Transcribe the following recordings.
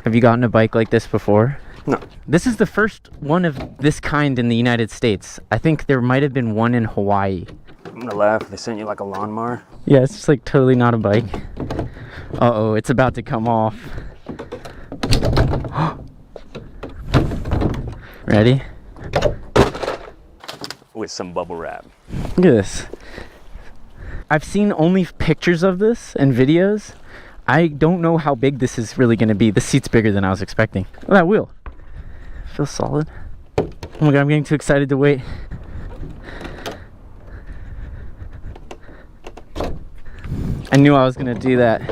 Have you gotten a bike like this before? No. This is the first one of this kind in the United States. I think there might have been one in Hawaii. I'm gonna laugh. They sent you like a lawnmower. Yeah, it's just like totally not a bike. Uh-oh, it's about to come off. Ready? With some bubble wrap. Look at this. I've seen only pictures of this and videos. I don't know how big this is really going to be. The seat's bigger than I was expecting. Look at that wheel. Feels solid. Oh my god, I'm getting too excited to wait. I knew I was going to do that.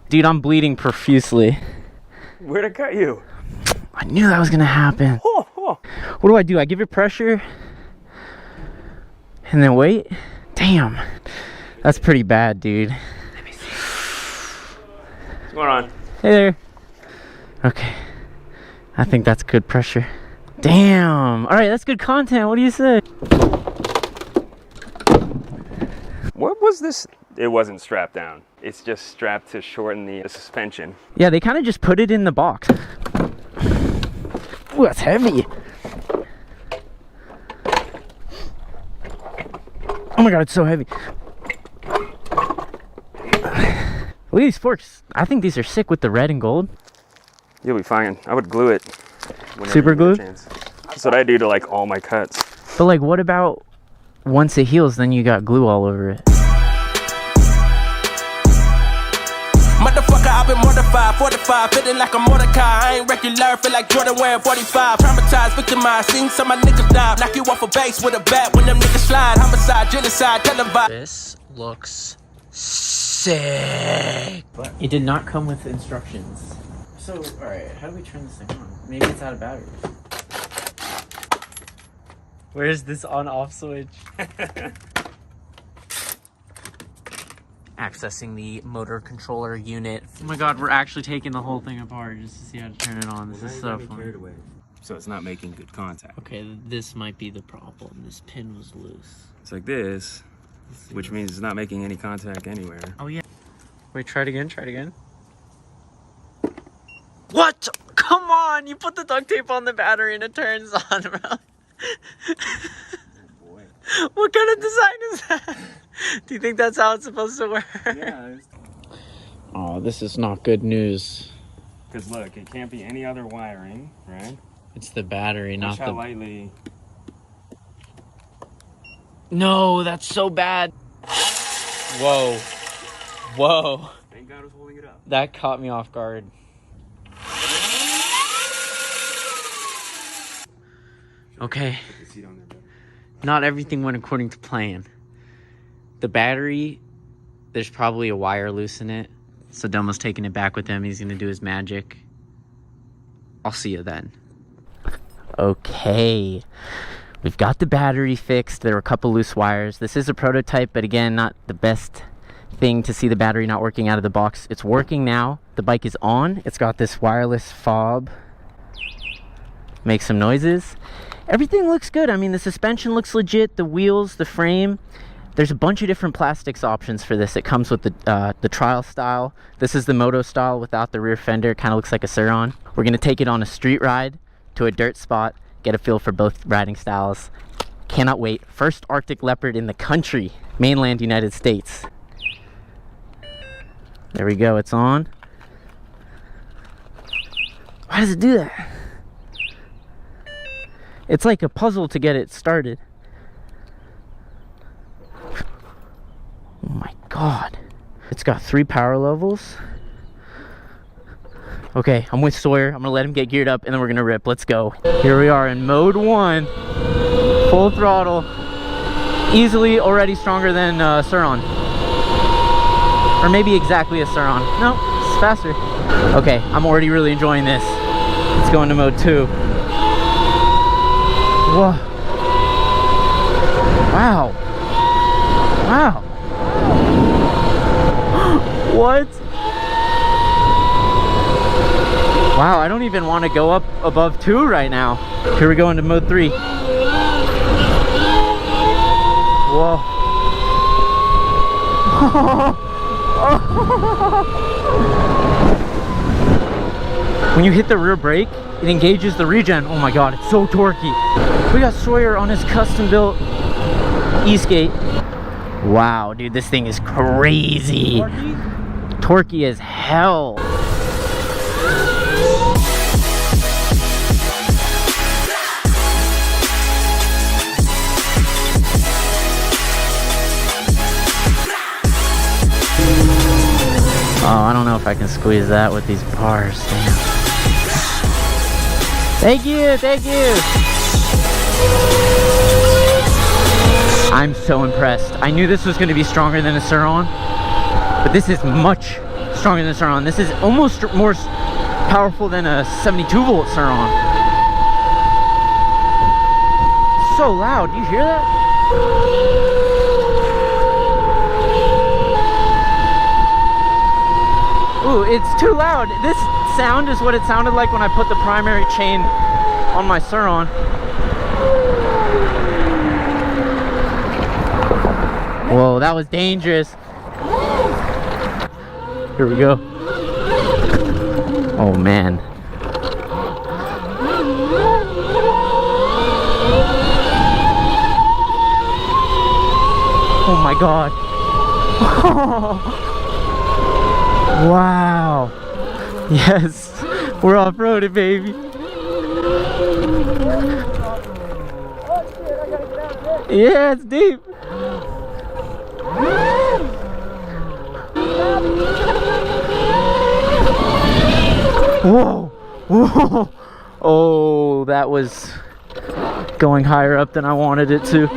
Dude, I'm bleeding profusely. Where'd it cut you? I knew that was going to happen. What do? I give it pressure and then wait? Damn. That's pretty bad, dude. Let me see. What's going on? Hey there. Okay. I think that's good pressure. Damn. All right, that's good content. What do you say? What was this? It wasn't strapped down. It's just strapped to shorten the suspension. Yeah, they kind of just put it in the box. Ooh, that's heavy. Oh my god, it's so heavy. Look at these forks. I think these are sick with the red and gold. You'll be fine. I would glue it. Super glue? That's what I do to like all my cuts. But like, what about once it heals, then you got glue all over it? Motherfucker, I've been mortified, fortified, feeling like a Mordecai. I ain't regular, feel like Jordan wearing 45. Traumatized, victimized, seen some of my niggas die. Knock you off a base with a bat when them niggas slide. Homicide, genocide, televised. This looks sick. But it did not come with instructions. So, alright, how do we turn this thing on? Maybe it's out of batteries. Where's this on-off switch? Accessing the motor controller unit. Oh my god, we're actually taking the whole thing apart just to see how to turn it on. This is so fun. So it's not making good contact. Okay, this might be the problem. This pin was loose. It's like this, which means it's not making any contact anywhere. Oh yeah. Wait, try it again, try it again. What? Come on, you put the duct tape on the battery and it turns on, bro. Oh boy. What kind of design is that? Do you think that's how it's supposed to work? Yeah. Oh, this is not good news. Because look, it can't be any other wiring, right? It's the battery, not Watch how the... lightly. No, that's so bad. Whoa. Whoa. Thank God I was holding it up. That caught me off guard. Okay. Put the seat on there, baby. Not everything went according to plan. The battery, there's probably a wire loose in it. So Delmo's taking it back with him. He's gonna do his magic. I'll see you then. Okay. We've got the battery fixed. There were a couple loose wires. This is a prototype, but again, not the best thing to see the battery not working out of the box. It's working now. The bike is on. It's got this wireless fob. Makes some noises. Everything looks good. I mean, the suspension looks legit. The wheels, the frame. There's a bunch of different plastics options for this. It comes with the trial style. This is the moto style without the rear fender. It kind of looks like a Sur Ronster. We're going to take it on a street ride to a dirt spot. Get a feel for both riding styles. Cannot wait. First Arctic Leopard in the country. Mainland United States. There we go. It's on. Why does it do that? It's like a puzzle to get it started. Oh my god. It's got 3 power levels. Okay, I'm with Sawyer. I'm gonna let him get geared up and then we're gonna rip. Let's go. Here we are in mode 1. Full throttle. Easily already stronger than Sur Ronster. Or maybe exactly a Sur Ronster. No, it's faster. Okay, I'm already really enjoying this. Let's go into mode 2. Whoa. Wow. Wow. What? Wow, I don't even want to go up above 2 right now. Here we go into mode 3. Whoa. When you hit the rear brake, it engages the regen. Oh my god, it's so torquey. We got Sawyer on his custom built e-skate. Wow, dude, this thing is crazy. Torquey as hell. Oh, I don't know if I can squeeze that with these bars. Damn. Thank you, thank you. I'm so impressed. I knew this was going to be stronger than a Sur Ronster, but this is much stronger than a Sur Ronster. This is almost more powerful than a 72-volt Sur Ronster. So loud, do you hear that? Ooh, it's too loud. This sound is what it sounded like when I put the primary chain on my Sur Ronster. Whoa, that was dangerous. Here we go. Oh man. Oh my god. Wow. Yes. We're off-roaded, baby. Yeah, it's deep. Whoa. Whoa. Oh, that was going higher up than I wanted it to.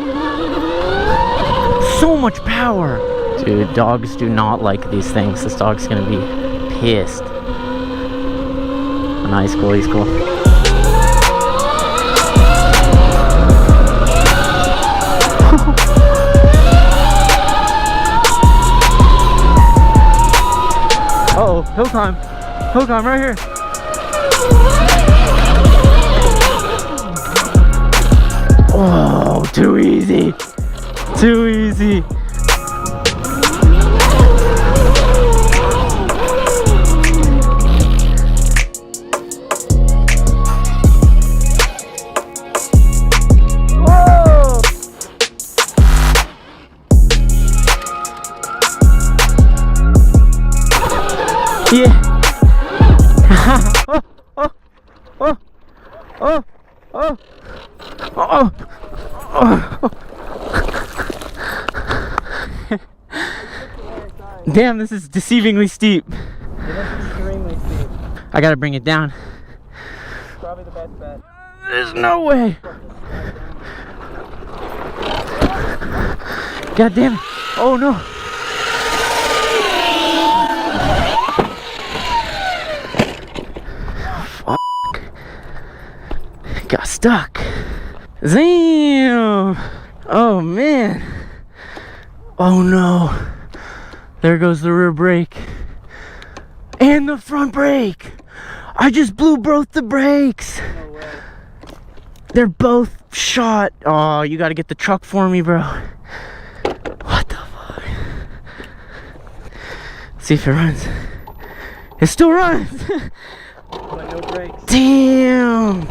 So much power. Dude, dogs do not like these things. This dog's gonna be pissed. Oh, no, he's cool, he's cool. Uh-oh, hill climb. Hill climb right here. Oh, too easy. Too easy. Yeah. Oh, oh, oh, oh, oh, oh, oh. Damn, this is deceivingly steep. It is extremely steep. I gotta bring it down. Probably the best bet. There's no way. God damn it. Oh no. Got stuck. Damn. Oh man. Oh no. There goes the rear brake. And the front brake. I just blew both the brakes. No way. They're both shot. Oh, you gotta get the truck for me, bro. What the fuck? See if it runs. It still runs. But no brakes. Damn.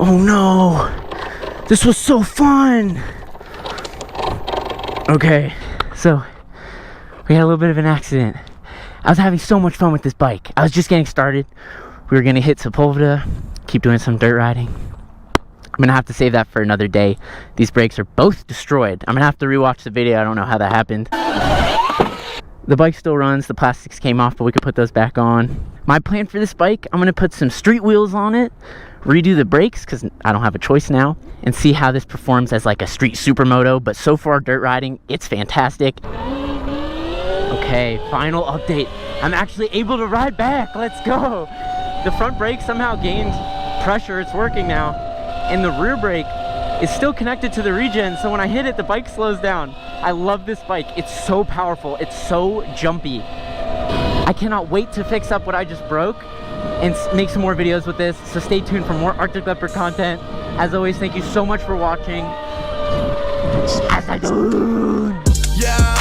Oh no, this was so fun. Okay, so we had a little bit of an accident. I was having so much fun with this bike. I was just getting started. We were gonna hit Sepulveda, keep doing some dirt riding. I'm gonna have to save that for another day. These brakes are both destroyed. I'm gonna have to rewatch the video. I don't know how that happened. The bike still runs. The plastics came off, but we could put those back on. My plan for this bike, I'm gonna put some street wheels on it, redo the brakes because I don't have a choice now, and see how this performs as like a street supermoto. But so far, dirt riding, it's fantastic. Okay, final update. I'm actually able to ride back. Let's go. The front brake somehow gained pressure. It's working now, and the rear brake is still connected to the regen, so when I hit it, the bike slows down. I love this bike. It's so powerful. It's so jumpy. I cannot wait to fix up what I just broke and make some more videos with this, so stay tuned for more Arctic Leopard content. As always, thank you so much for watching. As I do. Yeah.